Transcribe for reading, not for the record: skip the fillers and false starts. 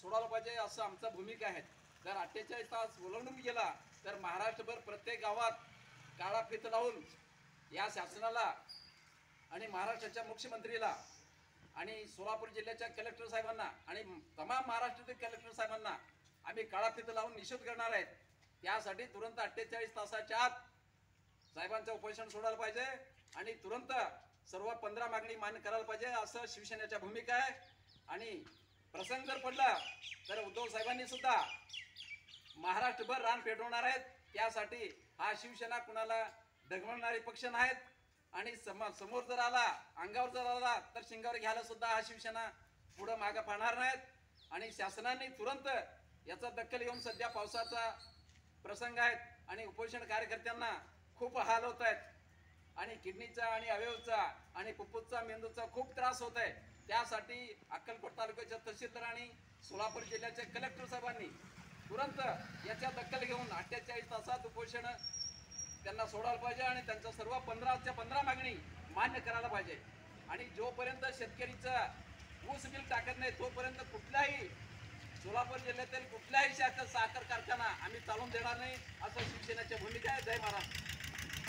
सोडायला पाहिजे असं आमचा भूमिका आहे। जर 48 तास ओलांडून गेला तर महाराष्ट्रभर प्रत्येक गावात काळा फित लावून या शासनाला आणि महाराष्ट्राच्या मुख्यमंत्रीला आणि सोलापूर जिल्ह्याच्या कलेक्टर साहेबांना आणि तमाम महाराष्ट्रातील कलेक्टर साहेबांना आम्ही काळा फित लावून निषेध करणार आहेत। त्यासाठी तुरंत 48 तासाच्या आत साहेबांचं उपोषण सोडायला पाहिजे आणि तुरंत सर्व 15 मागणी मान्य करायला पाहिजे असं शिवसेनेच्या भूमिका आहे। आणि प्रसंग जर पडला तर उद्धव साहेबांनी सुद्धा महाराष्ट्रभर रान पेटवणार आहेत। त्यासाठी हा शिवसेना कुणाला दगमगणारे पक्ष नाहीत आणि समोर जर आला अंगावर जर आला तर शिंगावर घ्यायला सुद्धा हा शिवसेना पुढे मागे पाहणार नाहीत। आणि शासनाने तुरंत याचा दखल घेऊन सध्या पावसाचा प्रसंग आहेत आणि उपोषण कार्यकर्त्यांना खूप हाल होत आहेत आणि किडनीचा आणि अवयवचा आणि फुफ्फुसचा मेंदूचा खूप त्रास होत आहे। त्यासाठी अक्कलकोट तालुक्याच्या तहसीलदार आणि सोलापूर जिल्ह्याच्या कलेक्टर साहेबांनी तुरंत याच्या दखल घेऊन 48 तासात उपोषण त्यांना सोडायला पाहिजे आणि त्यांच्या सर्व 15च्या 15 मागणी मान्य करायला पाहिजे। आणि जोपर्यंत शेतकरीचा ऊस बिल टाकत नाही तोपर्यंत कुठल्याही सोलापूर जिल्ह्यातील कुठल्याही साखर कारखाना आम्ही चालवून देणार नाही असं शिवसेनेची भूमिका आहे। जय महाराष्ट्र।